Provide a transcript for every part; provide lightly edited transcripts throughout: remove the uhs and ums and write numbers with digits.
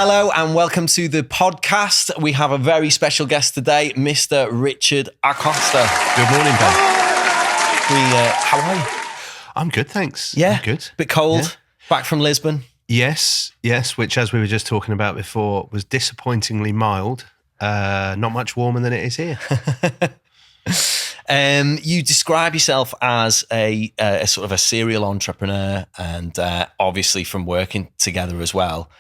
Hello and welcome to the podcast. We have a very special guest today, Mr. Richard Acosta. Good morning, Ben. How are you? I'm good, thanks. Yeah, I'm good. Bit cold, back from Lisbon. Yes, which as we were just talking about before, was disappointingly mild. Not much warmer than it is here. You describe yourself as a sort of a serial entrepreneur, and obviously from working together as well.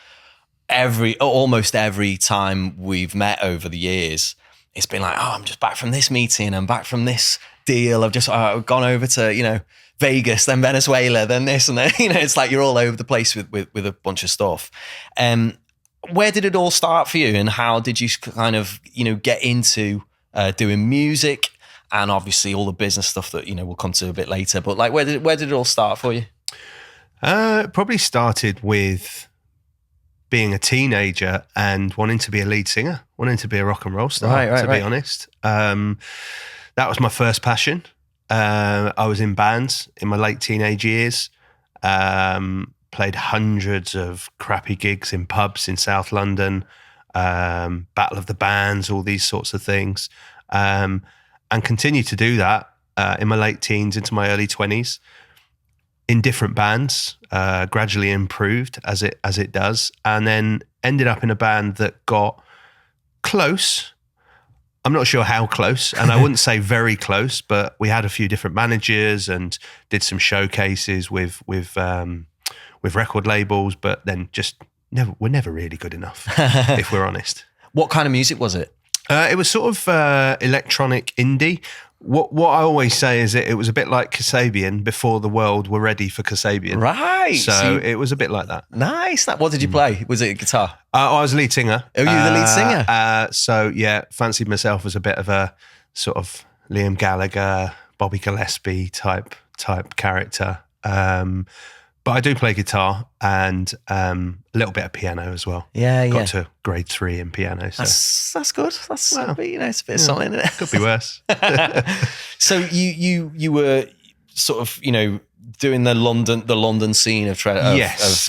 Almost every time we've met over the years, it's been like, I'm just back from this meeting, I'm back from this deal, I've gone over to, Vegas, then Venezuela, then this, and then, it's like you're all over the place with a bunch of stuff. Where did it all start for you, and how did you kind of, get into doing music, and obviously all the business stuff that, we'll come to a bit later, but like, where did it all start for you? It probably started with being a teenager and wanting to be a lead singer, wanting to be a rock and roll star, to be honest. That was my first passion. I was in bands in my late teenage years, played hundreds of crappy gigs in pubs in South London, Battle of the Bands, all these sorts of things, and continued to do that in my late teens into my early 20s. In different bands, gradually improved as it does, and then ended up in a band that got close. I'm not sure how close, and I wouldn't say very close, but we had a few different managers and did some showcases with record labels, but then we're never really good enough, if we're honest. What kind of music was it? It was sort of electronic indie. What I always say is it was a bit like Kasabian before the world were ready for Kasabian. Right. So it was a bit like that. Nice. What did you play? Was it guitar? I was a lead singer. Oh, you were the lead singer? So yeah, fancied myself as a bit of a sort of Liam Gallagher, Bobby Gillespie type character. But I do play guitar and a little bit of piano as well. Yeah, Got to grade 3 in piano. So. That's good. It's a bit of something, isn't it? Could be worse. So you were sort of, doing the London scene of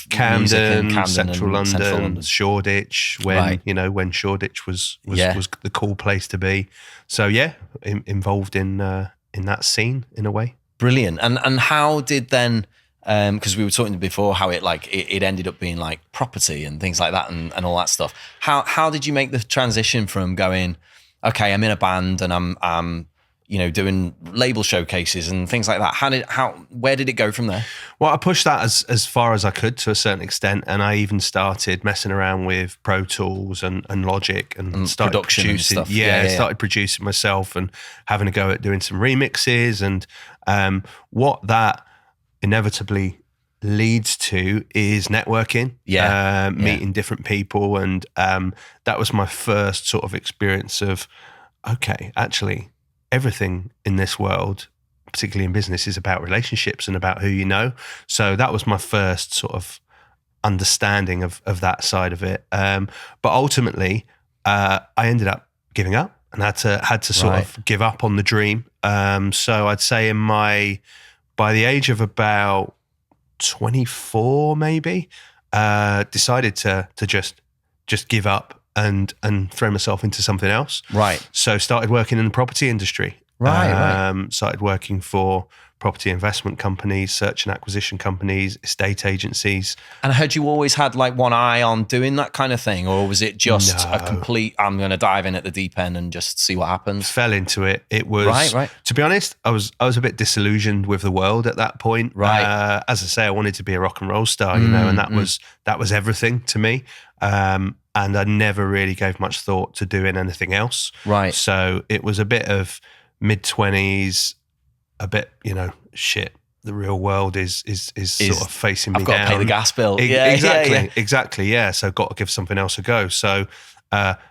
Camden, Central London, Shoreditch, when Shoreditch was the cool place to be. So yeah, involved in that scene in a way. Brilliant. And how did then? Because we were talking before how it ended up being like property and things like that and all that stuff. How did you make the transition from going, okay, I'm in a band and I'm doing label showcases and things like that? Where did it go from there? Well, I pushed that as far as I could to a certain extent, and I even started messing around with Pro Tools and Logic and started production producing. And stuff. Started producing myself and having a go at doing some remixes, and what that inevitably leads to is networking, meeting different people, and that was my first sort of experience of, okay, actually everything in this world, particularly in business, is about relationships and about who you know. So that was my first sort of understanding of that side of it. But ultimately, I ended up giving up and had to sort of give up on the dream. So I'd say by the age of about 24, maybe, decided to just give up and throw myself into something else. Right. So started working in the property industry. Right. Started working for property investment companies, search and acquisition companies, estate agencies. And I heard you always had like one eye on doing that kind of thing, or was it just a complete, I'm going to dive in at the deep end and just see what happens? Fell into it. It was, to be honest, I was a bit disillusioned with the world at that point. Right. As I say, I wanted to be a rock and roll star, and that was everything to me. And I never really gave much thought to doing anything else. Right. So it was a bit of mid-20s, a bit, shit, the real world is sort of facing me down. I've got to pay the gas bill. Exactly. Yeah. So got to give something else a go. So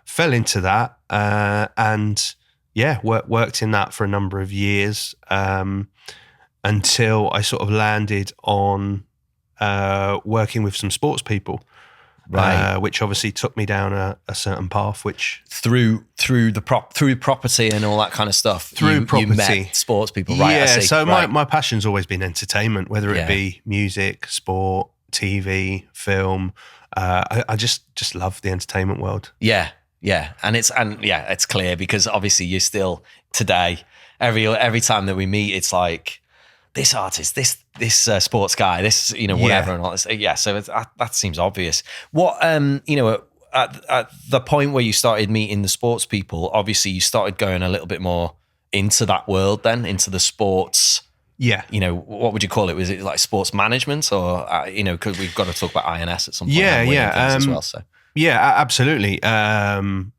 fell into that and worked in that for a number of years until I sort of landed on working with some sports people. Right, which obviously took me down a certain path, which through property and all that kind of stuff. You met sports people, right? Yeah. So my passion's always been entertainment, whether it be music, sport, TV, film. I just love the entertainment world. Yeah, it's clear because obviously you still today every time that we meet, it's like this artist, this sports guy, this whatever and all this. Yeah, so that seems obvious. What at the point where you started meeting the sports people, obviously you started going a little bit more into that world, then into the sports. Yeah. What would you call it? Was it like sports management or, because we've got to talk about INS at some point. Yeah. As well, so. Yeah, absolutely. When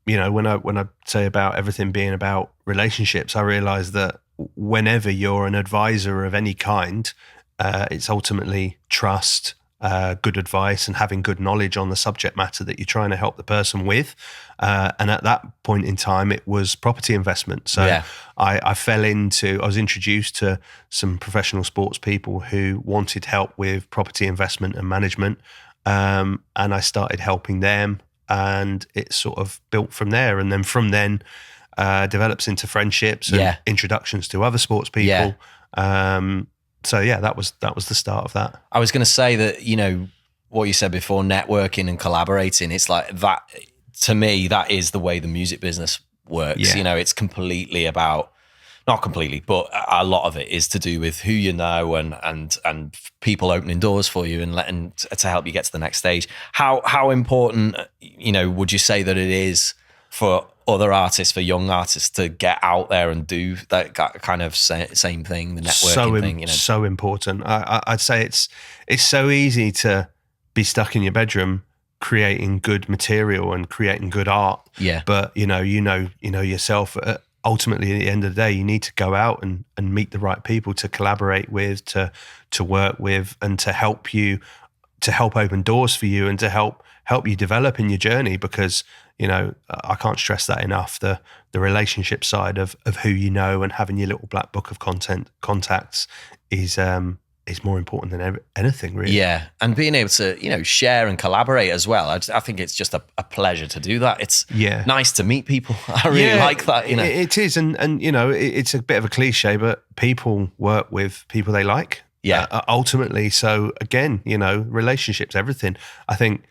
I say about everything being about relationships, I realize that whenever you're an advisor of any kind, it's ultimately trust, good advice, and having good knowledge on the subject matter that you're trying to help the person with. And at that point in time, it was property investment. So yeah. I was introduced to some professional sports people who wanted help with property investment and management. And I started helping them, and it sort of built from there. And then from then, develops into friendships and introductions to other sports people. Yeah. So yeah, that was the start of that. I was going to say that, what you said before, networking and collaborating, it's like that, to me, that is the way the music business works. Yeah. It's completely about, not completely, but a lot of it is to do with who you know and people opening doors for you and to help you get to the next stage. How important, would you say that it is for other artists, for young artists, to get out there and do that kind of same thing, the networking thing? So important. I'd say it's so easy to be stuck in your bedroom creating good material and creating good art. Yeah. But you know yourself. Ultimately, at the end of the day, you need to go out and meet the right people to collaborate with, to work with, and to help open doors for you and to help you develop in your journey. Because I can't stress that enough. The relationship side of who you know and having your little black book of contacts is more important than anything, really. Yeah, and being able to share and collaborate as well. I think it's just a pleasure to do that. It's nice to meet people. I really like that. It is, and it's a bit of a cliche, but people work with people they like. Yeah, ultimately. So again, relationships, everything. I think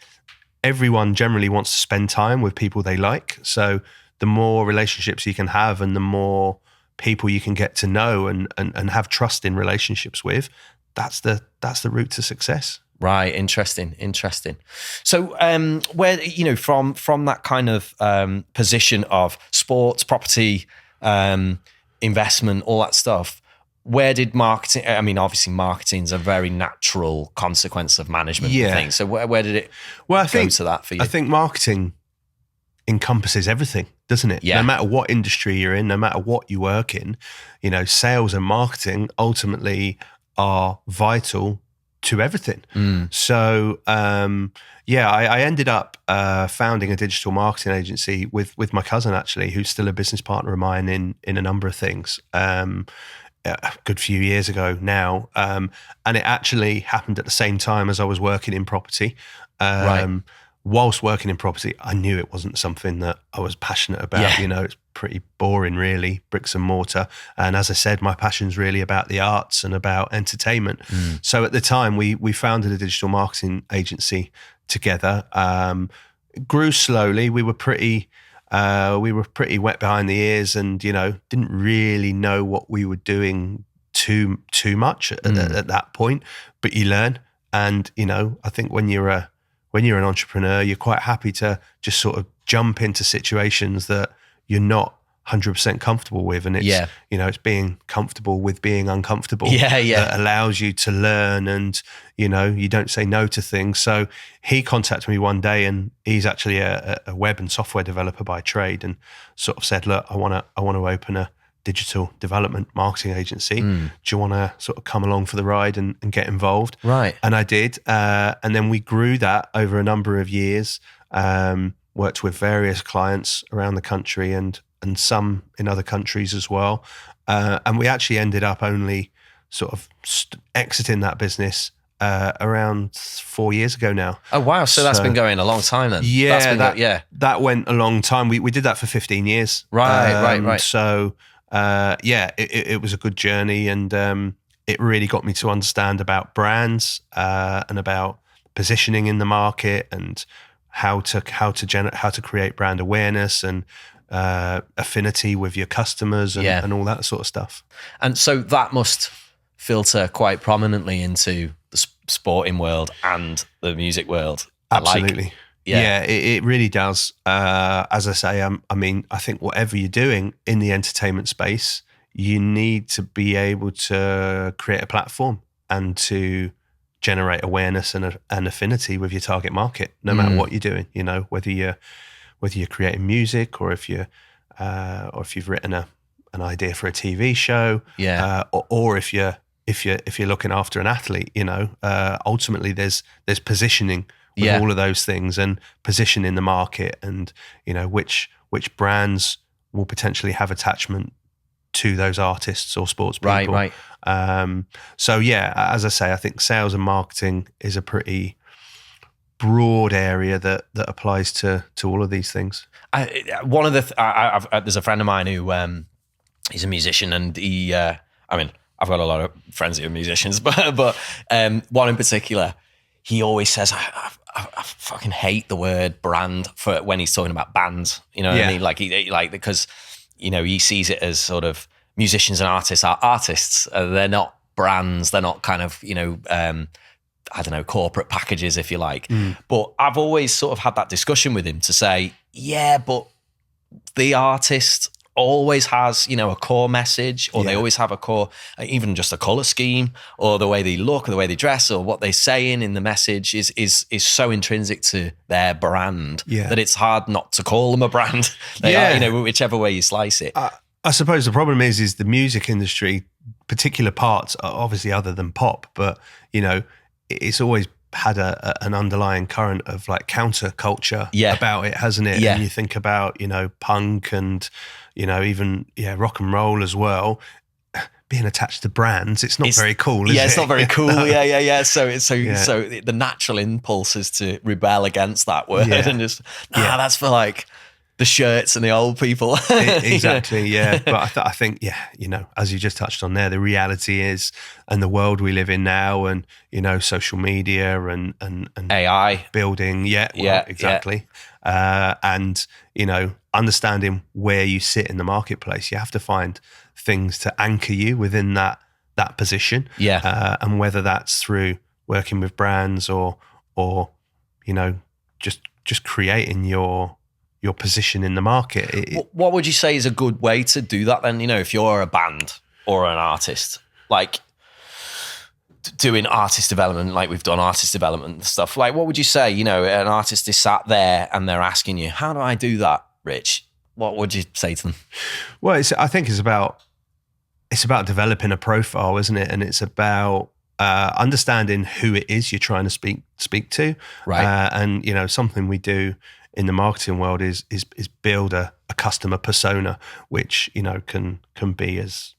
everyone generally wants to spend time with people they like. So the more relationships you can have, and the more people you can get to know and have trust in relationships with, that's the route to success. Right. Interesting. So, where, from that kind of position of sports, property, investment, all that stuff, where did marketing, obviously marketing is a very natural consequence of management thing. So where did it go to that for you? I think marketing encompasses everything, doesn't it? Yeah. No matter what industry you're in, no matter what you work in, sales and marketing ultimately are vital to everything. So, I ended up founding a digital marketing agency with my cousin, actually, who's still a business partner of mine in a number of things. A good few years ago now. And it actually happened at the same time as I was working in property. Right. Whilst working in property, I knew it wasn't something that I was passionate about. Yeah. It's pretty boring, really, bricks and mortar. And as I said, my passion's really about the arts and about entertainment. So at the time, we founded a digital marketing agency together. Grew slowly. We were pretty wet behind the ears, and didn't really know what we were doing too much at that point. But you learn, and I think when you're an entrepreneur, you're quite happy to just sort of jump into situations that you're not 100% comfortable with, and it's it's being comfortable with being uncomfortable that allows you to learn, and you don't say no to things. So he contacted me one day, and he's actually a web and software developer by trade, and sort of said, look, I want to open a digital development marketing agency. Do you want to sort of come along for the ride and get involved? Right. And I did, and then we grew that over a number of years. Worked with various clients around the country and some in other countries as well. And we actually ended up only sort of exiting that business around 4 years ago now. Oh, wow. So that's been going a long time then. Yeah, that went a long time. We did that for 15 years. Right. So, it was a good journey, and it really got me to understand about brands and about positioning in the market and how to create brand awareness and affinity with your customers and all that sort of stuff. And so that must filter quite prominently into the sporting world and the music world. Absolutely. It really does. As I say, I mean, I think whatever you're doing in the entertainment space, you need to be able to create a platform and to generate awareness and affinity with your target market, no matter what you're doing. You know, whether you're creating music or if you've written an idea for a TV show, or if you're looking after an athlete. You know, ultimately there's positioning with all of those things and position in the market, and you know which brands will potentially have attachment to those artists or sports people. Right. So as I say, I think sales and marketing is a pretty broad area that applies to all of these things. There's a friend of mine who he's a musician, and he I mean, I've got a lot of friends who are musicians, but one in particular, he always says, I fucking hate the word brand for when he's talking about bands. You know what I mean? Like because you know, he sees it as sort of musicians and artists are artists. They're not brands. They're not kind of, you know, I don't know, corporate packages, if you like. But I've always sort of had that discussion with him to say, yeah, but the artist always has, you know, a core message, or they always have a core, even just a color scheme, or the way they look, or the way they dress, or what they're saying in the message is so intrinsic to their brand that it's hard not to call them a brand. They are, you know, whichever way you slice it. I suppose the problem is the music industry, particular parts, obviously other than pop, but you know, it's always had an underlying current of like counterculture about it, hasn't it? And you think about, you know, punk and, you know, even rock and roll as well, being attached to brands. It's not very cool, is it? It's not very cool. No. So the natural impulse is to rebel against that word and just that's for like the shirts and the old people. Exactly, But I think, you know, as you just touched on there, the reality is, and the world we live in now, and you know, social media and AI building, exactly. And you know, understanding where you sit in the marketplace, you have to find things to anchor you within that position. And whether that's through working with brands or you know, just creating your position in the market. What would you say is a good way to do that then? You know, if you're a band or an artist, like doing artist development, like we've done artist development and stuff, like what would you say? You know, an artist is sat there and they're asking you, how do I do that, Rich? What would you say to them? Well, I think it's about developing a profile, isn't it? And it's about understanding who it is you're trying to speak to. Right. And, you know, something we do in the marketing world is build a customer persona, which, you know, can be as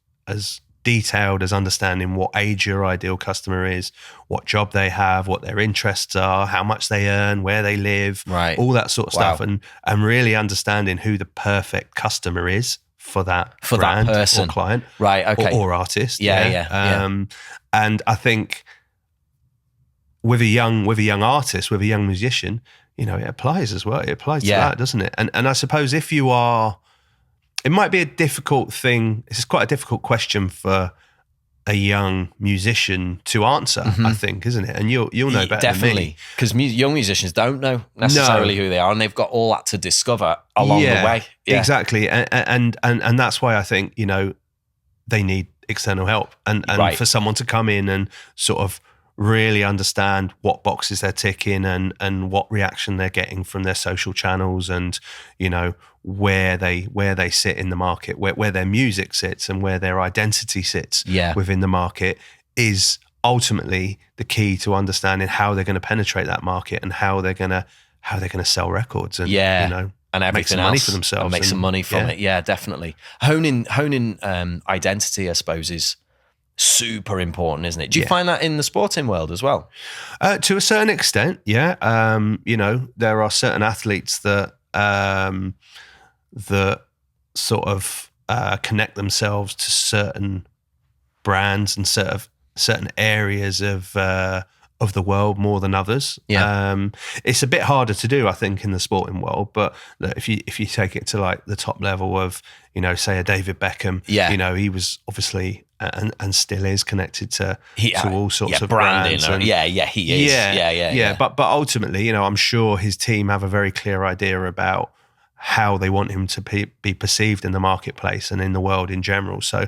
detailed as understanding what age your ideal customer is, what job they have, what their interests are, how much they earn, where they live, all that sort of stuff, and really understanding who the perfect customer is for that brand, that person or client, right? Okay, or artist. Yeah. And I think with a young artist, with a young musician, you know, it applies as well. It applies to that, doesn't it? And I suppose if you are, it might be a difficult thing. It's quite a difficult question for a young musician to answer, I think, isn't it? And you'll know better than me. Because young musicians don't know necessarily who they are, and they've got all that to discover along the way. Yeah. Exactly. And that's why I think, you know, they need external help and for someone to come in and sort of really understand what boxes they're ticking and what reaction they're getting from their social channels, and you know where they sit in the market, where their music sits and where their identity sits within the market, is ultimately the key to understanding how they're going to penetrate that market and how they're going to sell records and you know, and everything make some else, money for themselves and make some money from it. Yeah, definitely. Honing identity, I suppose, is super important, isn't it? Do you find that in the sporting world as well? To a certain extent, yeah. You know, there are certain athletes that sort of connect themselves to certain brands and certain areas of of the world more than others. It's a bit harder to do, I think, in the sporting world. But look, if you take it to like the top level of, say a David Beckham, he was obviously and still is connected to all sorts of branding. brands. He is. But ultimately, I'm sure his team have a very clear idea about how they want him to be perceived in the marketplace and in the world in general. So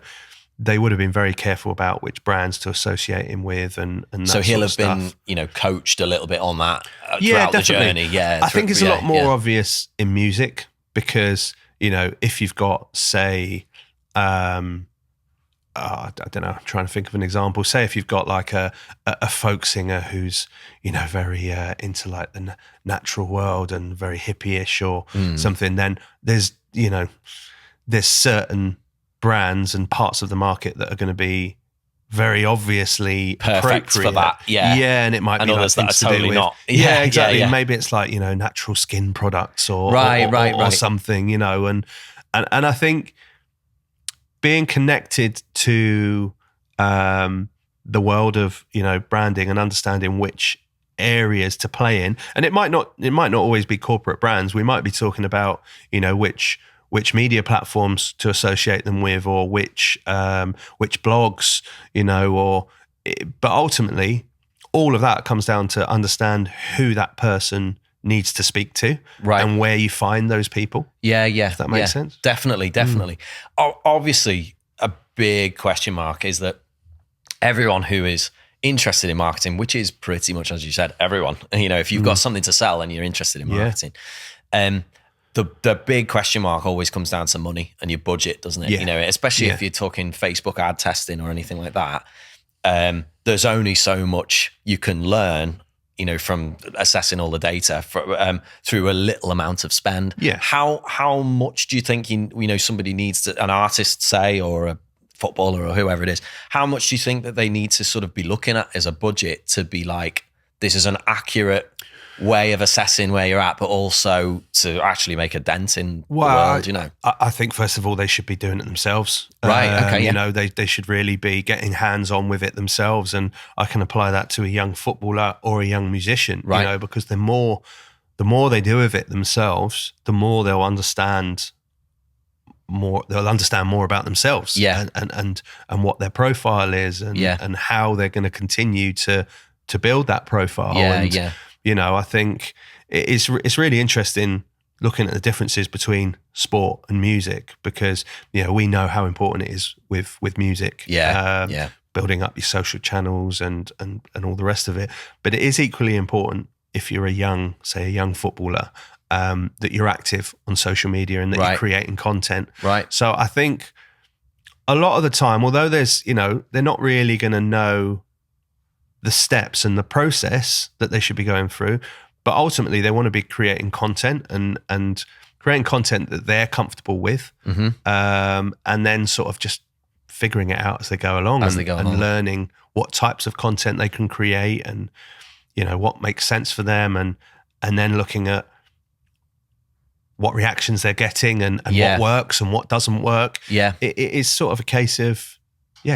they would have been very careful about which brands to associate him with, and that so he'll have stuff. been, coached a little bit on that throughout the journey. I think it's a lot more obvious in music because, if you've got, say, I don't know, I'm trying to think of an example. Say if you've got like a folk singer who's, very into like the natural world and very hippie-ish or something, then there's certain brands and parts of the market that are going to be very obviously perfect appropriate for that. And it might be others like that are totally not. Exactly. Maybe it's like natural skin products or something, and I think being connected to the world of branding and understanding which areas to play in, and it might not always be corporate brands. We might be talking about which media platforms to associate them with, or which blogs, but ultimately all of that comes down to understand who that person needs to speak to, and where you find those people. If that makes sense. Definitely. Obviously, a big question mark is that everyone who is interested in marketing, which is pretty much, as you said, everyone, if you've got something to sell and you're interested in marketing, the big question mark always comes down to money and your budget, doesn't it? Especially if you're talking Facebook ad testing or anything like that. There's only so much you can learn, from assessing all the data through a little amount of spend. How much do you think somebody needs to, an artist say, or a footballer or whoever it is, how much do you think that they need to sort of be looking at as a budget to be like, this is an accurate way of assessing where you're at, but also to actually make a dent in the world, I think first of all, they should be doing it themselves. They should really be getting hands-on with it themselves. And I can apply that to a young footballer or a young musician, because the more they do with it themselves, the more they'll understand more about themselves and what their profile is and how they're going to continue to build that profile. I think it's really interesting looking at the differences between sport and music, because we know how important it is with music. Building up your social channels and all the rest of it. But it is equally important if you're a young footballer, that you're active on social media and that you're creating content. So I think a lot of the time, although there's they're not really going to know the steps and the process that they should be going through, but ultimately they want to be creating content and creating content that they're comfortable with, and then sort of just figuring it out as they go along and learning what types of content they can create and what makes sense for them, and then looking at what reactions they're getting and what works and what doesn't work. It is sort of a case of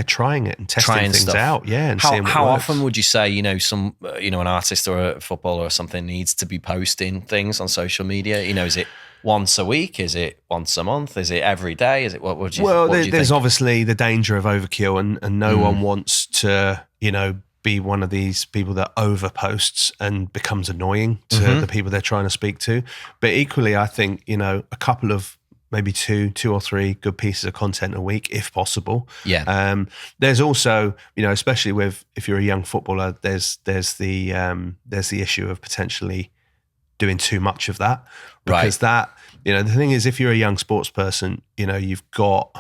trying it and testing things out. And seeing what how works. often would you say, an artist or a footballer or something needs to be posting things on social media? Is it once a week? Is it once a month? Is it every day? Is it what would you? Well, what do you there's think? obviously the danger of overkill, and no one wants to, be one of these people that overposts and becomes annoying to the people they're trying to speak to. But equally, I think a couple of maybe two or three good pieces of content a week, if possible. There's also, especially if you're a young footballer, there's the issue of potentially doing too much of that, because that, the thing is, if you're a young sports person, you've got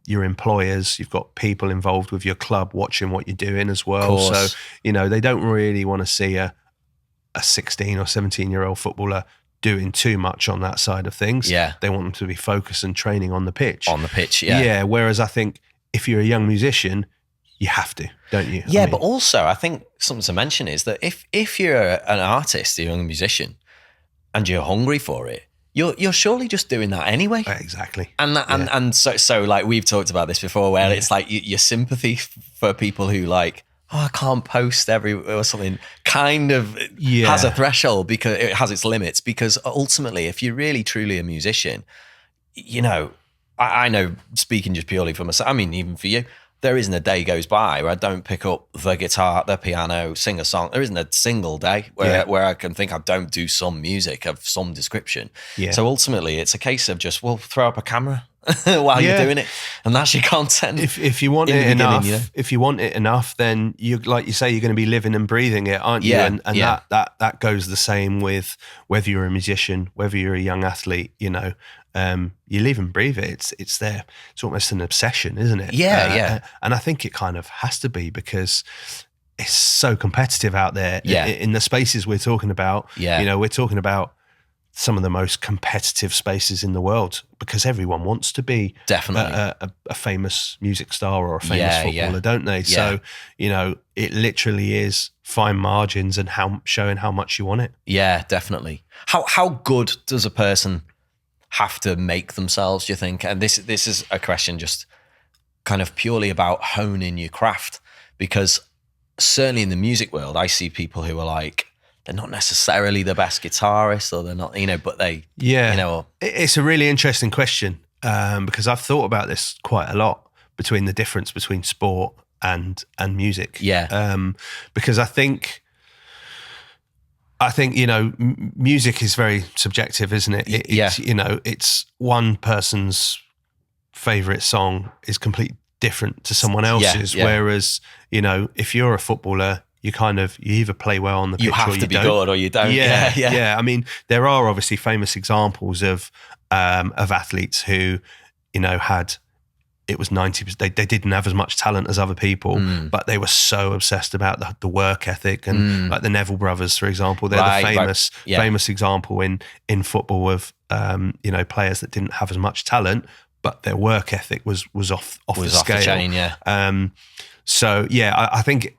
your employers, you've got people involved with your club watching what you're doing as well. So, they don't really want to see a 16 or 17-year-old footballer doing too much on that side of things. They want them to be focused and training on the pitch. Whereas I think if you're a young musician, you have to, don't you? But also I think something to mention is that if you're an artist, a young musician, and you're hungry for it, you're surely just doing that anyway. Exactly. And so like we've talked about this before, where it's like your sympathy for people who like I can't post or something, kind of has a threshold because it has its limits. Because ultimately, if you're really truly a musician, you know, I know, speaking just purely for myself, I mean, even for you, there isn't a day goes by where I don't pick up the guitar, the piano, sing a song. There isn't a single day where I can think I don't do some music of some description. Yeah. So ultimately, it's a case of just, throw up a camera while you're doing it, and that's your content. If you want it enough, if you want it enough, then you, like you say, you're going to be living and breathing it, aren't you? And that goes the same with whether you're a musician, whether you're a young athlete. You know, you live and breathe it. It's there. It's almost an obsession, isn't it? Yeah. And I think it kind of has to be, because it's so competitive out there. In the spaces we're talking about. You know, we're talking about some of the most competitive spaces in the world, because everyone wants to be definitely a famous music star or a famous footballer, don't they? So, you know, it literally is fine margins and showing how much you want it. Yeah, definitely. How good does a person have to make themselves, do you think? And this is a question just kind of purely about honing your craft, because certainly in the music world, I see people who are like, they're not necessarily the best guitarist, or they're not, you know, but they, you know. It's a really interesting question, because I've thought about this quite a lot, between the difference between sport and music. Because I think, you know, music is very subjective, isn't it? It's, you know, it's one person's favorite song is completely different to someone else's. Whereas, you know, if you're a footballer, you either play well on the pitch, you have or you to be don't. good, or you don't. Yeah. I mean, there are obviously famous examples of athletes who, you know, it was 90%. They didn't have as much talent as other people, but they were so obsessed about the work ethic, and like the Neville brothers, for example, they're the famous example in football of you know, players that didn't have as much talent, but their work ethic was off the scale. The chain, So I think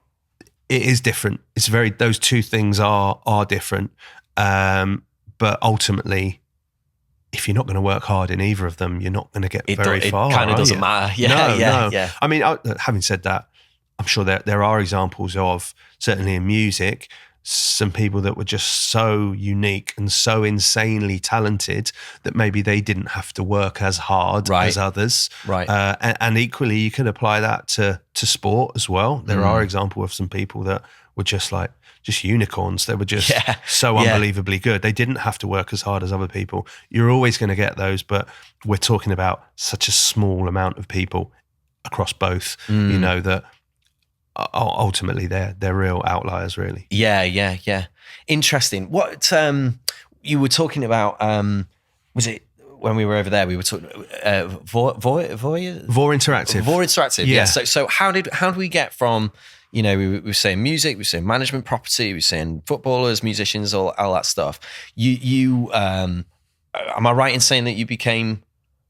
it is different. It's those two things are different. But ultimately, if you're not going to work hard in either of them, you're not going to get very far. It kind of doesn't matter. No. I mean, having said that, I'm sure there are examples of, certainly in music, some people that were just so unique and so insanely talented that maybe they didn't have to work as hard as others. And equally, you can apply that to sport as well. There are examples of some people that were just unicorns. They were just so unbelievably good. They didn't have to work as hard as other people. You're always going to get those, but we're talking about such a small amount of people across both, you know, that ultimately they're real outliers, really. Yeah. Interesting. What you were talking about, was it when we were over there, we were talking Vor Interactive. Vor Interactive, yeah. So how did we get from, you know, we were saying music, we were saying management property, we were saying footballers, musicians, all that stuff. You am I right in saying that you became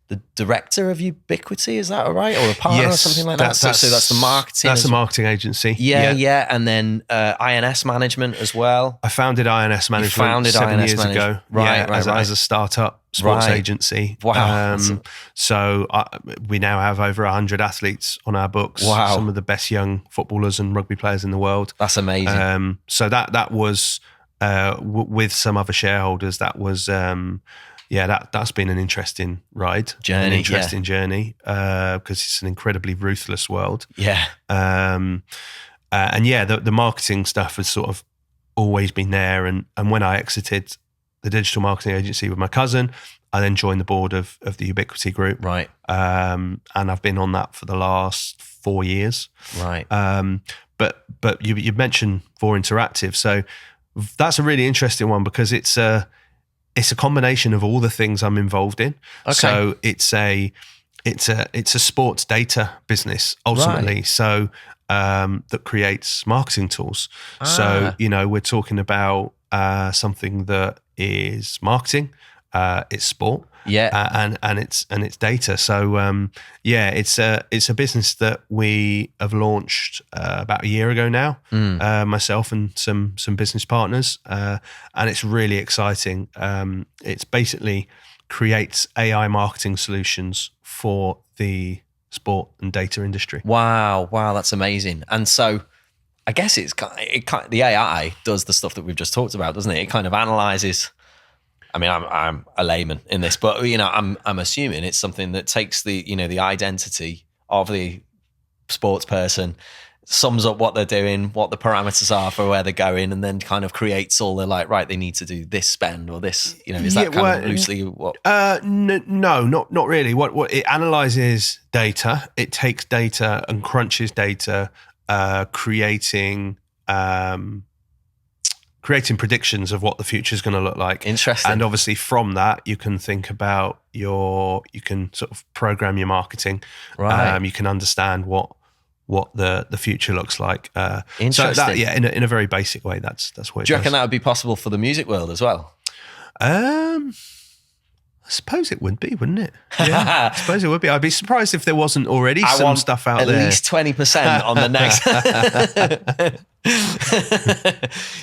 the director of Ubiquity? Is that all right? Or a partner or something like that? So that's the marketing. That's a marketing agency. Yeah. And then INS Management as well. I founded INS Management 7 years ago. Right. As a startup sports agency. Wow. So we now have over 100 athletes on our books. Wow. Some of the best young footballers and rugby players in the world. That's amazing. So that was with some other shareholders. That was that's been an interesting journey, because it's an incredibly ruthless world. And the marketing stuff has sort of always been there. And when I exited the digital marketing agency with my cousin, I then joined the board of the Ubiquity Group. Right. And I've been on that for the last 4 years. Right. But you mentioned Vor Interactive, so that's a really interesting one, because it's a combination of all the things I'm involved in. Okay. So it's a sports data business ultimately. Right. So that creates marketing tools. So, you know, we're talking about something that is marketing, it's sport. And it's data. So it's a business that we have launched about a year ago now. Myself and some business partners, and it's really exciting. It's basically creates AI marketing solutions for the sport and data industry. Wow, that's amazing. And so I guess the AI does the stuff that we've just talked about, doesn't it? It kind of analyzes. I mean, I'm a layman in this, but I'm assuming it's something that takes the the identity of the sports person, sums up what they're doing, what the parameters are for where they're going, and then kind of creates all the right, they need to do this spend or this. Is that kind of loosely what? No, not really. What it analyzes data. It takes data and crunches data, creating predictions of what the future is going to look like. Interesting. And obviously from that, you can think about you can sort of program your marketing. Right. You can understand what the future looks like. Interesting. So that, in a very basic way, that's what it Do you reckon does. that would be possible for the music world as well? I suppose it would be, wouldn't it? Yeah, I suppose it would be. I'd be surprised if there wasn't already some stuff out there. At least 20% on the next.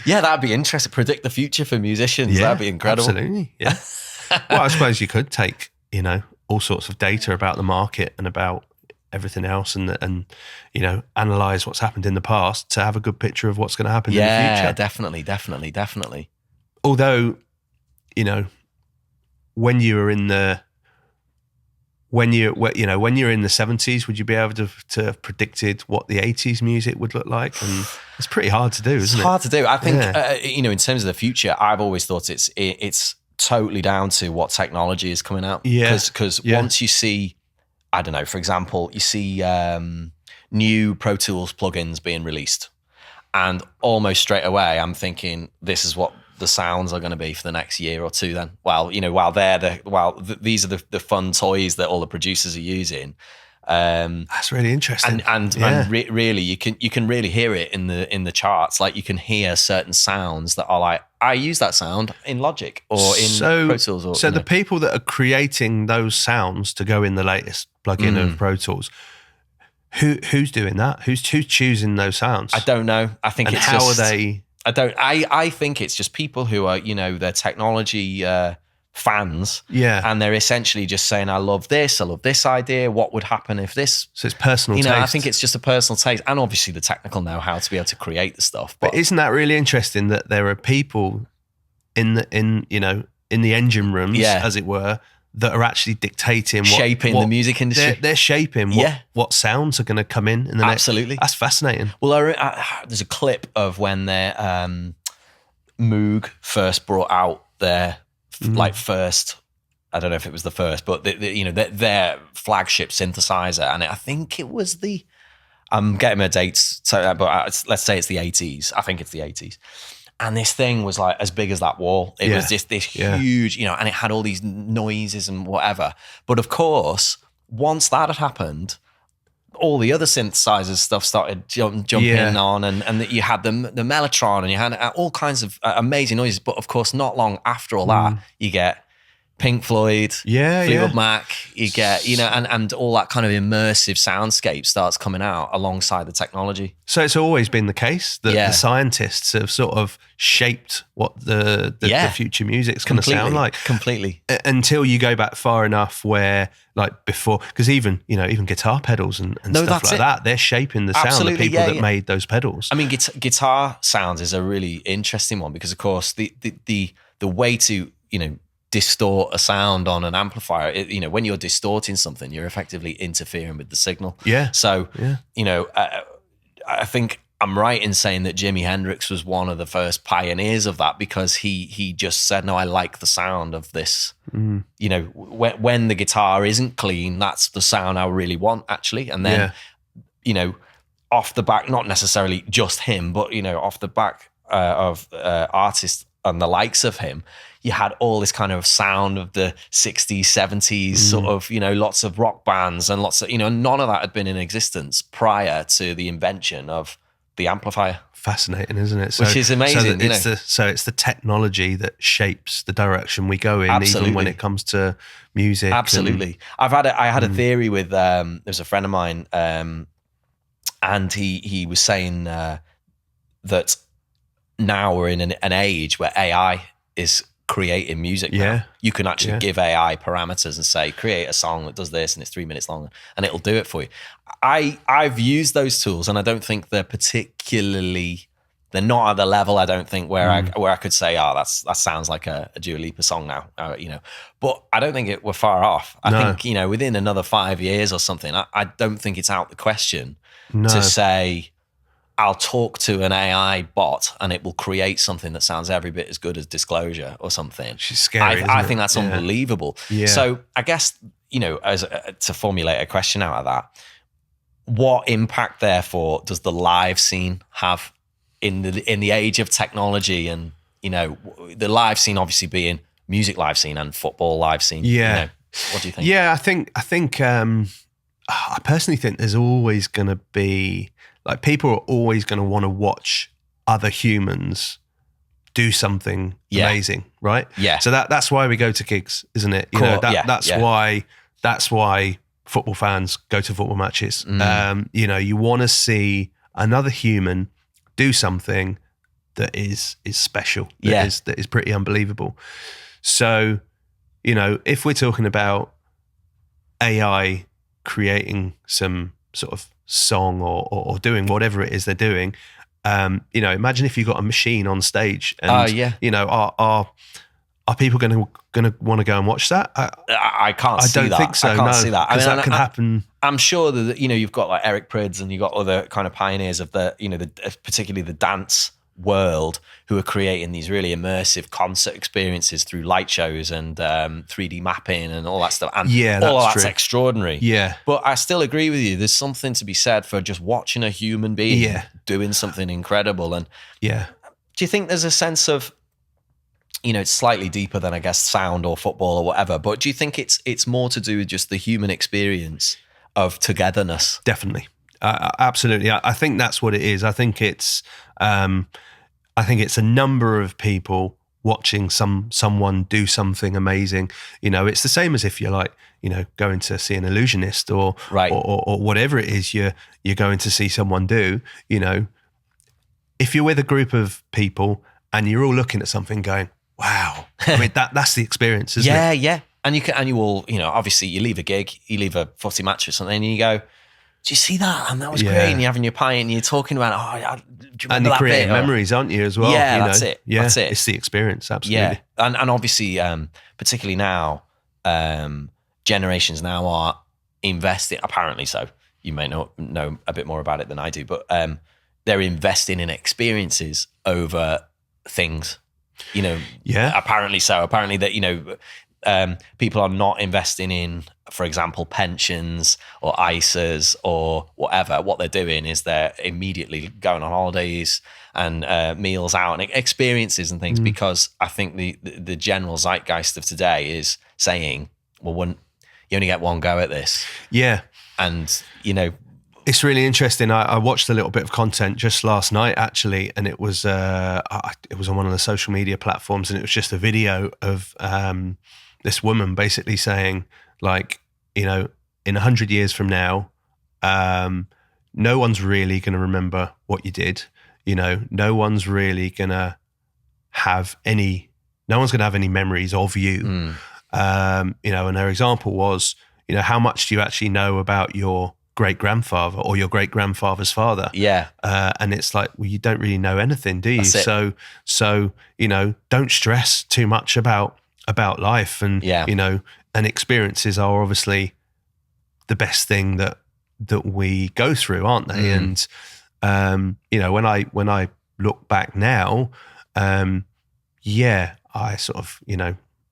Yeah, that'd be interesting. Predict the future for musicians. Yeah, that'd be incredible. Absolutely. Yeah. Well, I suppose you could take, all sorts of data about the market and about everything else and analyze what's happened in the past to have a good picture of what's going to happen in the future. Yeah, definitely. Although, when you were in the when you're in the 70s, would you be able to have predicted what the 80s music would look like? And it's pretty hard to do, isn't it? It's hard to do. I think in terms of the future, I've always thought it's totally down to what technology is coming out. Yeah, because once you see, I don't know, for example, you see new Pro Tools plugins being released, and almost straight away, I'm thinking this is what the sounds are going to be for the next year or two. Then, while these are the fun toys that all the producers are using. That's really interesting, and really, you can really hear it in the charts. Like you can hear certain sounds that are like, I use that sound in Logic or in Pro Tools. Or, the people that are creating those sounds to go in the latest plugin of Pro Tools, who's doing that? Who's choosing those sounds? I don't know. I think it's how just, are they? I think it's just people who are they're technology fans, and they're essentially just saying, I love this idea. What would happen if this? So it's personal taste. I think it's just a personal taste, and obviously the technical know-how to be able to create the stuff. But isn't that really interesting that there are people in the engine rooms, as it were, that are actually dictating shaping the music industry. They're shaping what sounds are going to come in the next. Absolutely. That's fascinating. Well, there's a clip of when their Moog first brought out their first, I don't know if it was the first, but their flagship synthesizer, and I think it was I'm getting my dates, but let's say it's the 80s. I think it's the 80s. And this thing was like as big as that wall. It was just this huge, and it had all these noises and whatever. But of course, once that had happened, all the other synthesizers stuff started jumping on, and that you had the Mellotron, and you had all kinds of amazing noises. But of course, not long after all that, you get Pink Floyd, Fleetwood Mac, you get, and all that kind of immersive soundscape starts coming out alongside the technology. So it's always been the case that the scientists have sort of shaped what the future music's going to sound like. Completely. Until you go back far enough where, like before, because even guitar pedals and stuff like that, they're shaping the sound of people that made those pedals. I mean, guitar sounds is a really interesting one because, of course, the way to, distort a sound on an amplifier, when you're distorting something, you're effectively interfering with the signal. Yeah. So, I think I'm right in saying that Jimi Hendrix was one of the first pioneers of that because he just said, no, I like the sound of this. When the guitar isn't clean, that's the sound I really want, actually. And then, off the back, not necessarily just him, but, off the back of artists and the likes of him, you had all this kind of sound of the 60s, 70s, sort of, lots of rock bands and lots of, none of that had been in existence prior to the invention of the amplifier. Fascinating, isn't it? Which is amazing. So it's the technology that shapes the direction we go in, even when it comes to music. Absolutely. I had a theory with, there's a friend of mine, and he was saying that now we're in an age where AI is creating music now. You can actually give AI parameters and say, create a song that does this and it's 3 minutes long, and it'll do it for you. I've used those tools, and I don't think they're not at the level, I don't think, where I could say, that sounds like a Dua Lipa song now, But I don't think we're far off. I think, within another 5 years or something, I don't think it's out the question to say, I'll talk to an AI bot and it will create something that sounds every bit as good as Disclosure or something. Which is scary. I think that's unbelievable. Yeah. So I guess, to formulate a question out of that, what impact, therefore, does the live scene have in the age of technology? And, the live scene obviously being music live scene and football live scene. Yeah. What do you think? Yeah, I think I personally think there's always going to be, like, people are always going to want to watch other humans do something amazing, right? Yeah. So that's why we go to gigs, isn't it? That's why football fans go to football matches. You want to see another human do something that is special, that is pretty unbelievable. So, if we're talking about AI creating some sort of song or doing whatever it is they're doing, imagine if you got a machine on stage and are people going to want to go and watch that? I can't see that. I don't think so. I can't see that. Because that can happen. I'm sure that you've got like Eric Prydz and you've got other kind of pioneers of the particularly the dance world who are creating these really immersive concert experiences through light shows and 3D mapping and all that stuff. And all of that's extraordinary. Yeah. But I still agree with you. There's something to be said for just watching a human being doing something incredible. And do you think there's a sense of, it's slightly deeper than, I guess, sound or football or whatever, but do you think it's more to do with just the human experience of togetherness? Definitely. Absolutely. I think that's what it is. I think it's a number of people watching someone do something amazing. It's the same as if you're like, going to see an illusionist or whatever it is you're going to see someone do. If you're with a group of people and you're all looking at something going, wow. I mean, that's the experience, isn't it? Yeah. And you all, obviously you leave a gig, you leave a footy match or something and you go, do you see that? And that was great. And you're having your pint and you're talking about, do you remember and you're that creating bit? memories, aren't you, as well? Yeah, that's it. Yeah, that's it. It's the experience, absolutely. Yeah. And obviously, particularly now, generations now are investing, apparently so, you may know a bit more about it than I do, but they're investing in experiences over things, apparently so. Apparently that, people are not investing in, for example, pensions or ISAs or whatever. What they're doing is they're immediately going on holidays and meals out and experiences and things, because I think the general zeitgeist of today is saying, well, you only get one go at this. Yeah. And, it's really interesting. I watched a little bit of content just last night, actually, and it was on one of the social media platforms, and it was just a video of this woman basically saying, like, in 100 years from now, no one's really going to remember what you did. No one's really going to have any memories of you. And their example was, how much do you actually know about your great-grandfather or your great-grandfather's father? Yeah. And it's like, well, you don't really know anything, do you? So, don't stress too much about life. And, and experiences are obviously the best thing that we go through, aren't they? And, when I look back now, I sort of,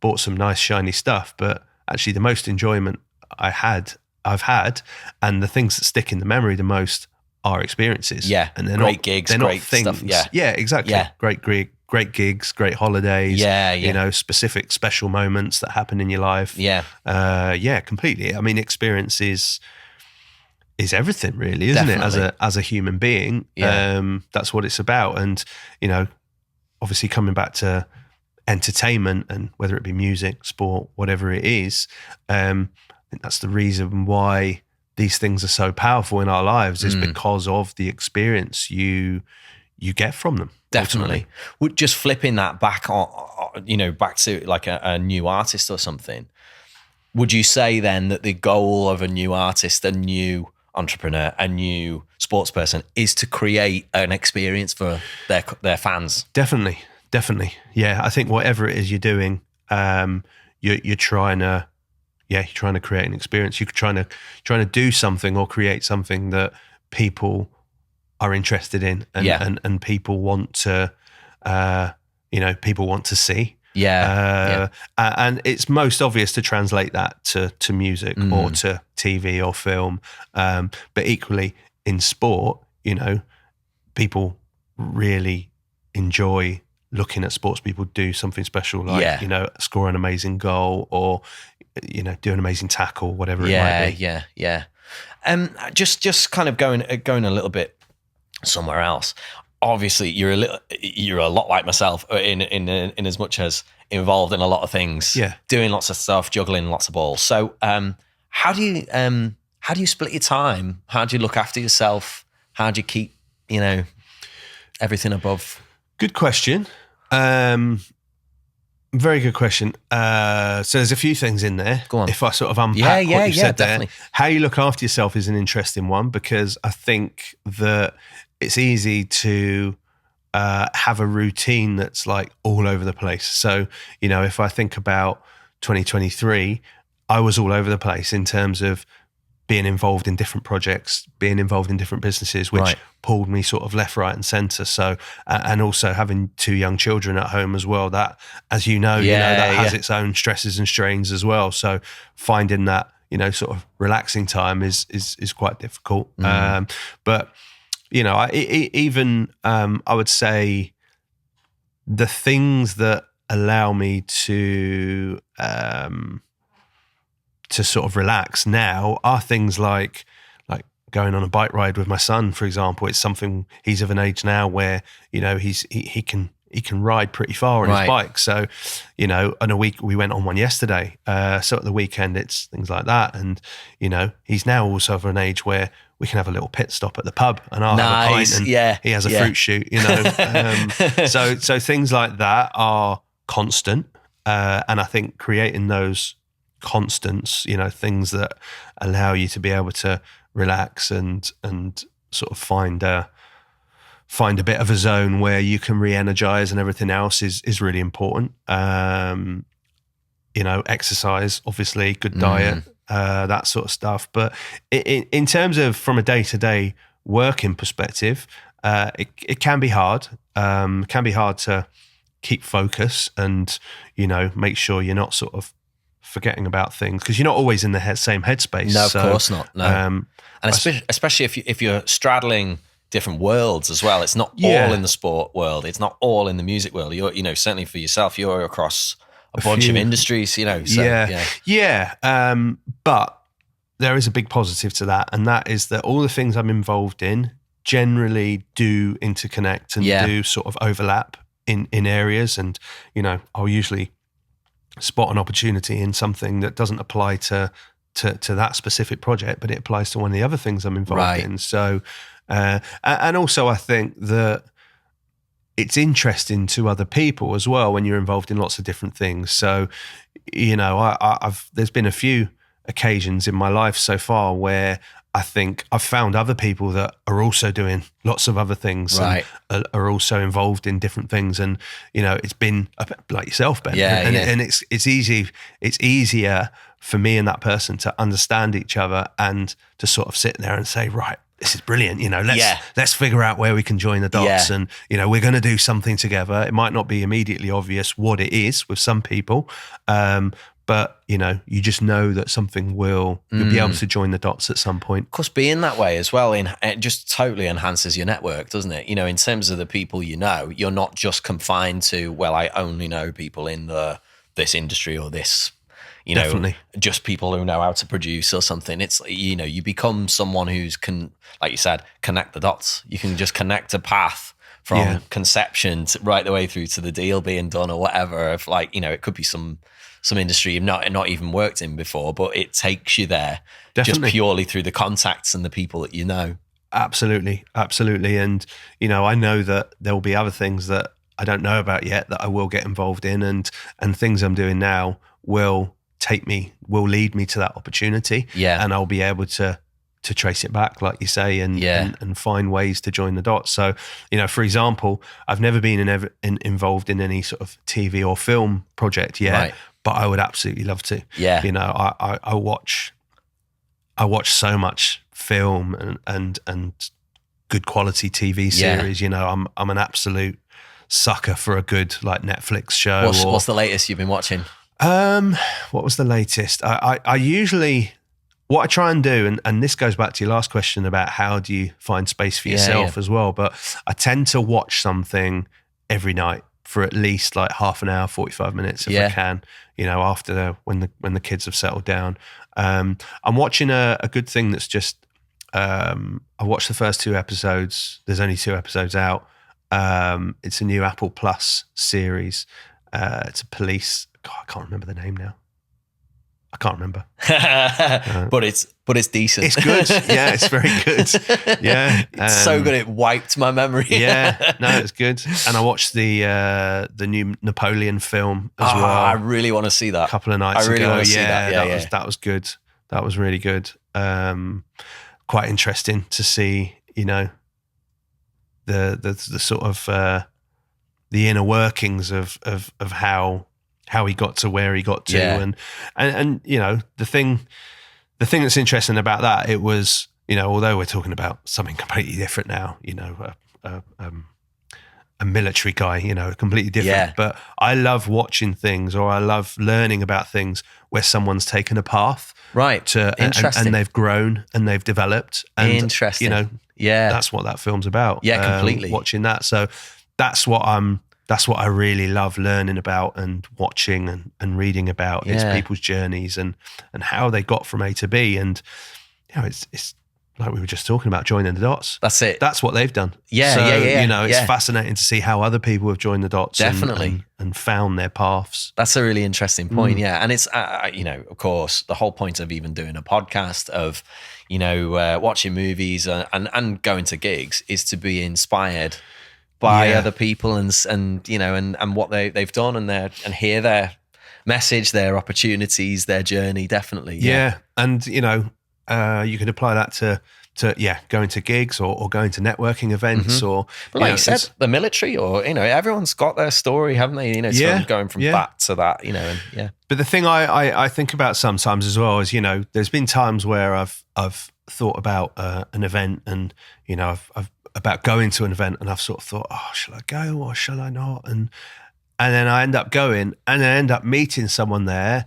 bought some nice shiny stuff, but actually the most enjoyment I've had, and the things that stick in the memory the most are experiences. Yeah, and they're great gigs, they're great not things. stuff. Yeah, exactly. Yeah. Great gigs, great holidays. Yeah. Specific special moments that happen in your life. Yeah, completely. I mean, experience is everything, really, isn't Definitely. it? As a human being, that's what it's about. And obviously coming back to entertainment, and whether it be music, sport, whatever it is, I think that's the reason why these things are so powerful in our lives, is because of the experience you you get from them. Definitely. Would just flipping that back on, back to like a new artist or something. Would you say then that the goal of a new artist, a new entrepreneur, a new sports person is to create an experience for their fans? Definitely. Yeah, I think whatever it is you're doing, you're trying to create an experience. You're trying to do something or create something that people are interested in, and people want to, people want to see. And it's most obvious to translate that to music or to TV or film. But equally in sport, people really enjoy looking at sports people do something special, like, score an amazing goal or, do an amazing tackle, whatever it might be. Yeah. Just kind of going a little bit somewhere else. Obviously, you're a lot like myself in as much as involved in a lot of things, doing lots of stuff, juggling lots of balls. So, how do you split your time? How do you look after yourself? How do you keep everything above? Good question. Very good question. So there's a few things in there. Go on. If I sort of unpack what you've said definitely. there, how you look after yourself is an interesting one, because I think that it's easy to have a routine that's like all over the place. So, if I think about 2023, I was all over the place in terms of being involved in different projects, being involved in different businesses, which pulled me sort of left, right, and centre. So, and also having 2 young children at home as well. That, as that has its own stresses and strains as well. So, finding that sort of relaxing time is quite difficult. But I would say the things that allow me to sort of relax now are things like going on a bike ride with my son, for example. It's something, he's of an age now where, he can ride pretty far on his bike. So, on a week, we went on one yesterday. So at the weekend, it's things like that. And, he's now also of an age where we can have a little pit stop at the pub and I'll have a pint and he has a fruit shoot, So things like that are constant. And I think creating those constants, things that allow you to be able to relax and sort of find a bit of a zone where you can re-energize and everything else is really important. Exercise, obviously, good diet, that sort of stuff. But in terms of from a day-to-day working perspective, it can be hard. It can be hard to keep focus and, make sure you're not sort of forgetting about things, because you're not always in the same headspace. No, of course not. No. And especially if you're straddling different worlds as well. It's not all in the sport world. It's not all in the music world. You're, certainly for yourself, you're across a bunch of industries, But there is a big positive to that. And that is that all the things I'm involved in generally do interconnect and do sort of overlap in areas. And, I'll usually spot an opportunity in something that doesn't apply to that specific project, but it applies to one of the other things I'm involved in. So, and also I think that it's interesting to other people as well when you're involved in lots of different things. So, there's been a few occasions in my life so far where I think I've found other people that are also doing lots of other things and are also involved in different things. And, it's been like yourself, Ben. And it's easier for me and that person to understand each other and to sort of sit there and say, right, this is brilliant. Let's figure out where we can join the dots and, we're going to do something together. It might not be immediately obvious what it is with some people. But, you just know that something you'll be able to join the dots at some point. Of course, being that way as well, it just totally enhances your network, doesn't it? In terms of the people you're not just confined to, well, I only know people in this industry or this, Definitely. Just people who know how to produce or something. It's, you become someone who's like you said, connect the dots. You can just connect a path from conception right the way through to the deal being done or whatever. If it could be some industry you've not even worked in before, but it takes you there just purely through the contacts and the people that you know. Absolutely. And I know that there will be other things that I don't know about yet that I will get involved in, and things I'm doing now will lead me to that opportunity. Yeah. And I'll be able to trace it back, like you say, and find ways to join the dots. So, for example, I've never been involved in any sort of TV or film project yet, right. but I would absolutely love to. Yeah. I watch so much film and good quality TV series. I'm an absolute sucker for a good like Netflix show. What's the latest you've been watching? What was the latest? I usually, what I try and do, and this goes back to your last question about how do you find space for yourself as well, but I tend to watch something every night for at least like half an hour, 45 minutes if I can, after when the kids have settled down. I'm watching a good thing that's just, I watched the first 2 episodes. There's only 2 episodes out. It's a new Apple Plus series. It's a police. God, I can't remember the name now. I can't remember. But it's decent. It's good. Yeah, it's very good. Yeah, it's so good. It wiped my memory. Yeah, no, it's good. And I watched the new Napoleon film as well. I really want to see that. A couple of nights ago. I really want to see that. That was good. That was really good. Quite interesting to see, the sort of the inner workings of how he got to where he got to, and the thing that's interesting about that, it was, although we're talking about something completely different now, a military guy, completely different, but I love watching things, or I love learning about things where someone's taken a path, right? And they've grown and they've developed. And, interesting. That's what that film's about. Yeah, completely. Watching that. So that's what I really love learning about and watching and reading about. It's people's journeys and how they got from A to B. And, it's like we were just talking about, joining the dots. That's it. That's what they've done. Yeah. It's fascinating to see how other people have joined the dots. Definitely. And found their paths. That's a really interesting point. Yeah. And it's, of course, the whole point of even doing a podcast of, watching movies and going to gigs is to be inspired by other people and what they've done and hear their message, their opportunities, their journey. Definitely. Yeah. And, you could apply that to going to gigs or going to networking events or, but like you said, the military or, everyone's got their story, haven't they? Going from that to that, But the thing I think about sometimes as well is, there's been times where I've thought about an event and, I've about going to an event and I've sort of thought, oh, shall I go or shall I not? And then I end up going and I end up meeting someone there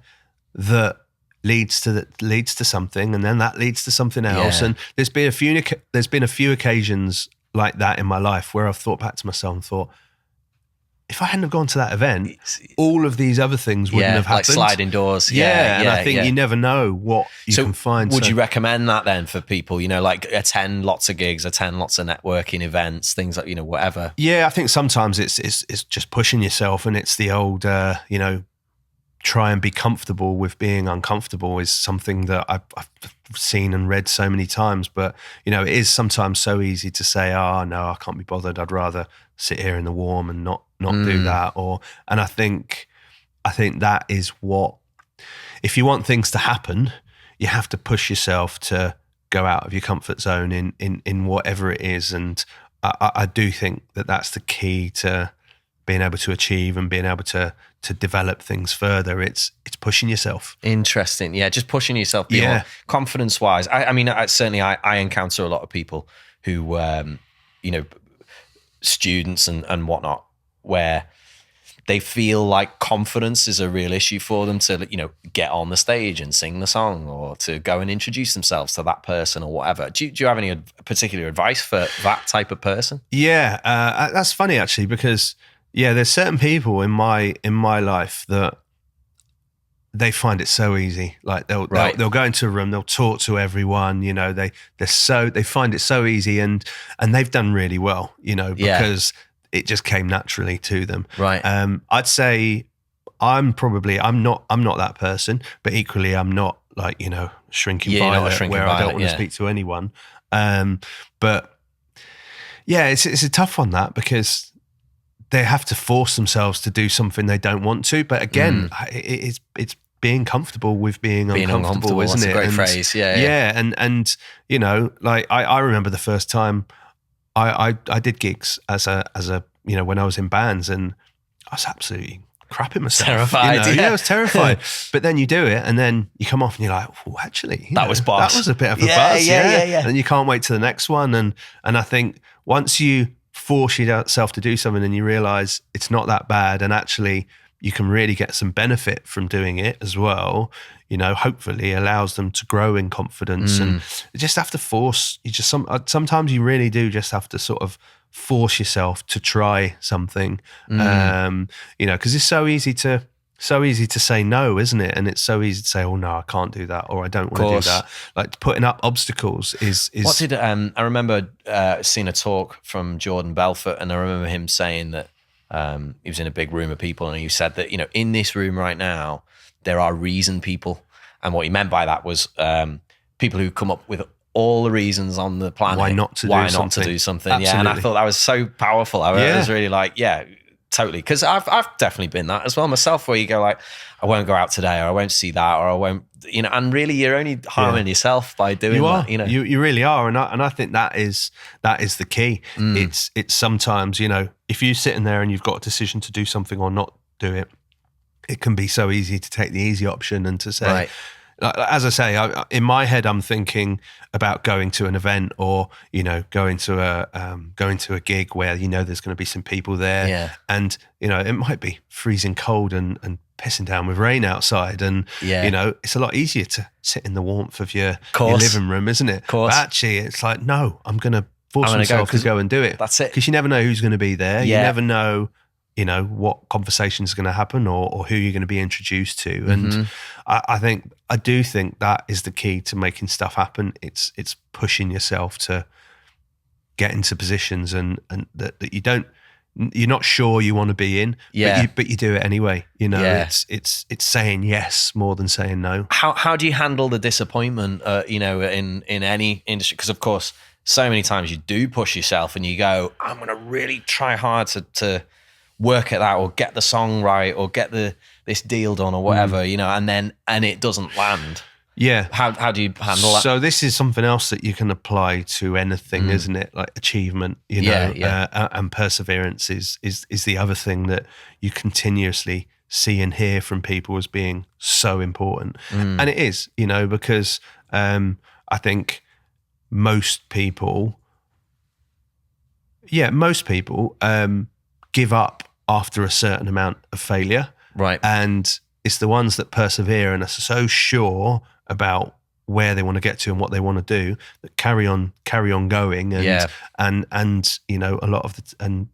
that leads to something, and then that leads to something else. And there's been a few occasions like that in my life where I've thought back to myself and thought, if I hadn't have gone to that event, all of these other things wouldn't have happened. Like sliding doors. And I think you never know what you can find. Would you recommend that then for people, like attend lots of gigs, attend lots of networking events, things like, whatever? Yeah, I think sometimes it's just pushing yourself, and it's the old, try and be comfortable with being uncomfortable is something that I've seen and read so many times. But, it is sometimes so easy to say, oh, no, I can't be bothered. I'd rather sit here in the warm and not do that. And I think that is what, if you want things to happen, you have to push yourself to go out of your comfort zone in whatever it is. And I do think that that's the key to being able to achieve and being able to develop things further. It's pushing yourself. Interesting. Yeah, just pushing yourself. Confidence wise. I mean, certainly I encounter a lot of people who, students and whatnot, where they feel like confidence is a real issue for them to, get on the stage and sing the song or to go and introduce themselves to that person or whatever. Do you have any particular advice for that type of person? Yeah, that's funny actually, because there's certain people in my life that they find it so easy. Like they'll go into a room, they'll talk to everyone. They find it so easy, and they've done really well. Because it just came naturally to them. Right. I'd say I'm not that person, but equally I'm not like shrinking violet where I don't want to speak to anyone. But yeah, it's a tough one, that, because they have to force themselves to do something they don't want to. But again, it's being comfortable with being uncomfortable, isn't it? That's a great phrase. Yeah. And you know, like I remember the first time I did gigs as a when I was in bands, and I was absolutely crapping myself. Terrified. I was terrified. But then you do it, and then you come off and you're like, oh, actually, that was boss. That was a bit of a buzz. Yeah. And then you can't wait to the next one. And I think once you force yourself to do something and you realize it's not that bad, and actually you can really get some benefit from doing it as well, hopefully allows them to grow in confidence. And you just have to force, sometimes you really do just have to sort of force yourself to try something, because it's so easy to say no, isn't it? And it's so easy to say, oh no, I can't do that, or I don't want to do that. Like putting up obstacles is what did I remember seeing a talk from Jordan Belfort, and I remember him saying that he was in a big room of people, and he said that in this room right now there are reasoned people, and what he meant by that was people who come up with all the reasons on the planet why not to do something. Absolutely. Yeah, and I thought that was so powerful. I was really like, yeah, totally, because I've definitely been that as well myself, where you go like, I won't go out today, or I won't see that, or I won't, and really you're only harming yourself by doing that. You really are, and I think that is the key. It's sometimes, if you're sitting there and you've got a decision to do something or not do it, it can be so easy to take the easy option and to say, right. As I say, in my head, I'm thinking about going to an event, or going to a gig where there's going to be some people there, and it might be freezing cold and pissing down with rain outside, and it's a lot easier to sit in the warmth of your living room, isn't it? But actually, it's like, no, I'm going to force myself to go and do it. That's it, because you never know who's going to be there. You never know. What conversations are going to happen, or who you're going to be introduced to. And I do think that is the key to making stuff happen. It's pushing yourself to get into positions and that you're not sure you want to be in, but you do it anyway. It's saying yes more than saying no. How do you handle the disappointment, in any industry? Because of course, so many times you do push yourself and you go, I'm going to really try hard to work at that, or get the song right, or get this deal done, or whatever, and it doesn't land. Yeah. How do you handle that? So this is something else that you can apply to anything, isn't it? Like achievement, and perseverance is the other thing that you continuously see and hear from people as being so important. And it is, because I think most people give up after a certain amount of failure. Right. And it's the ones that persevere and are so sure about where they want to get to and what they want to do that carry on going. And a lot of and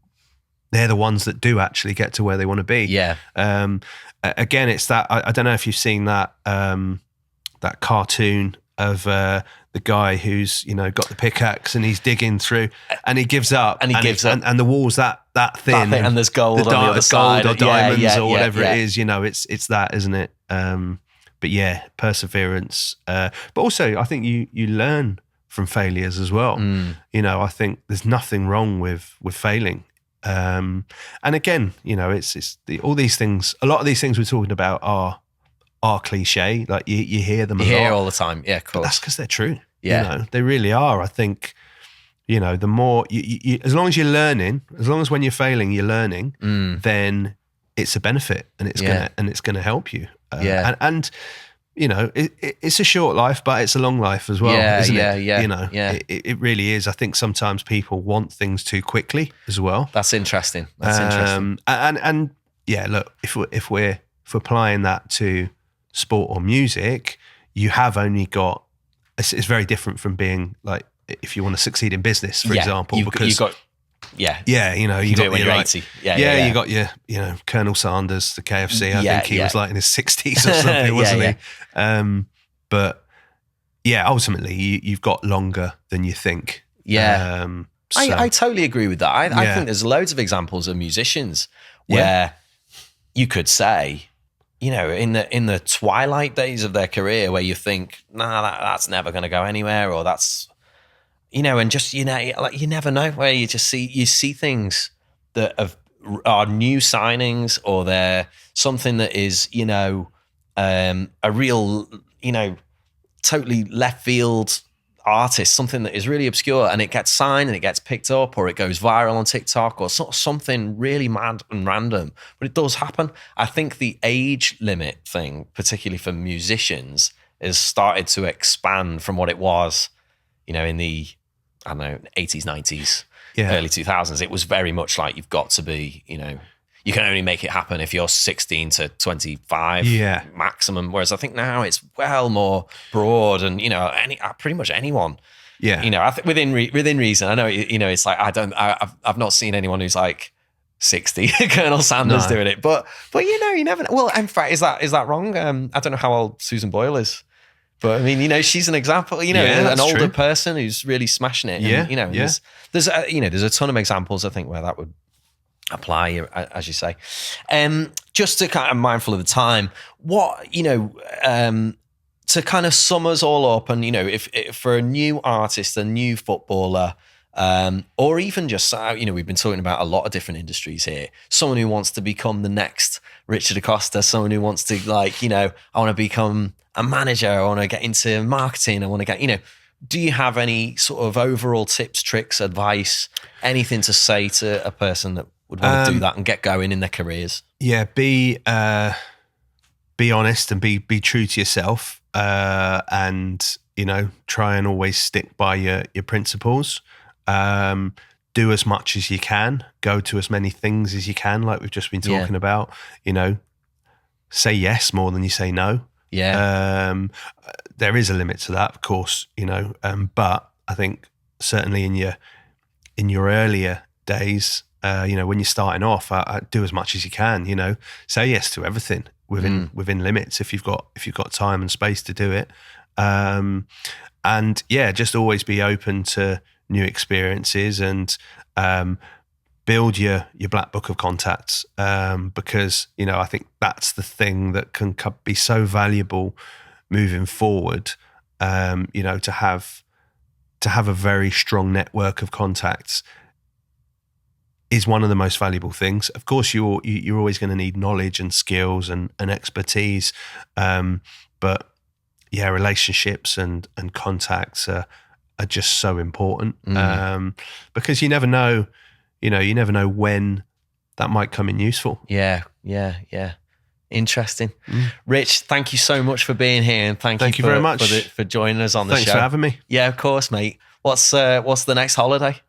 they're the ones that do actually get to where they want to be. Yeah. Again, it's that, I don't know if you've seen that, that cartoon of the guy who's got the pickaxe and he's digging through and he gives up and the wall's that thin and there's gold on the other side, or diamonds or whatever it is. It's that, isn't it? But yeah, perseverance. But also, I think you learn from failures as well. I think there's nothing wrong with failing. And again, it's all these things. A lot of these things we're talking about are cliche. Like you hear them a lot. You hear all the time. Yeah, of course. But that's because they're true. Yeah. They really are. I think, the more you as long as you're learning, as long as when you're failing, you're learning, then it's a benefit and it's gonna help you. And it's a short life, but it's a long life as well, isn't it? It really is. I think sometimes people want things too quickly as well. That's interesting. And look, if we're applying that to sport or music, you have only got. It's very different from being like if you want to succeed in business, for example, because you got. You got do it when you're 80. You got your, Colonel Sanders, the KFC. I think he was like in his 60s or something, wasn't he? But ultimately, you've got longer than you think. Yeah, I totally agree with that. I think there's loads of examples of musicians where you could say, in the twilight days of their career, where you think, nah, that's never going to go anywhere, or that's. and just, like you never know where you see things that are new signings, or they're something that is, a real, totally left field artist, something that is really obscure, and it gets signed and it gets picked up, or it goes viral on TikTok, or something really mad and random. But it does happen. I think the age limit thing, particularly for musicians, has started to expand from what it was, in the, I don't know, 80s, 90s, early 2000s. It was very much like you've got to be, you can only make it happen if you're 16 to 25 maximum. Whereas I think now it's well more broad, and, pretty much anyone. Yeah. I think within reason. I know, it's like, I've not seen anyone who's like 60, Colonel Sanders doing it, but you never know. Well, in fact, is that wrong? I don't know how old Susan Boyle is, but I mean, she's an example, an older person who's really smashing it. And, there's a ton of examples, I think, where that would apply, as you say. Just to kind of, mindful of the time, what, to kind of sum us all up, and, if for a new artist, a new footballer, or even just, we've been talking about a lot of different industries here, someone who wants to become the next Richard Acosta, someone who wants to, like, I want to become a manager, I want to get into marketing, I want to get, do you have any sort of overall tips, tricks, advice, anything to say to a person that would want to do that and get going in their careers? Yeah, be honest and be true to yourself, and try and always stick by your principles. Do as much as you can, go to as many things as you can, like we've just been talking about. Say yes more than you say no. There is a limit to that, of course, but I think certainly in your earlier days, when you're starting off, do as much as you can. Say yes to everything within limits if you've got time and space to do it, and just always be open to new experiences, and build your black book of contacts, because I think that's the thing that can be so valuable moving forward. To have a very strong network of contacts is one of the most valuable things. Of course, you're always going to need knowledge and skills and expertise, but relationships and contacts are just so important, because you never know, when that might come in useful. Yeah. Interesting. Rich, thank you so much for being here, and thank you very much for joining us on the show. Thanks for having me. Yeah, of course, mate. What's the next holiday?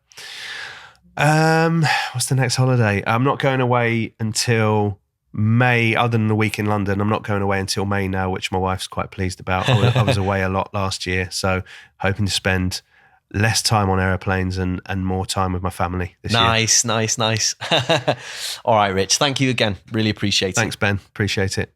What's the next holiday? I'm not going away until May, other than the week in London. I'm not going away until May now, which my wife's quite pleased about. I was away a lot last year, so hoping to spend less time on airplanes and more time with my family this year. Nice. All right, Rich. Thank you again. Really appreciate it. Thanks, Ben. Appreciate it.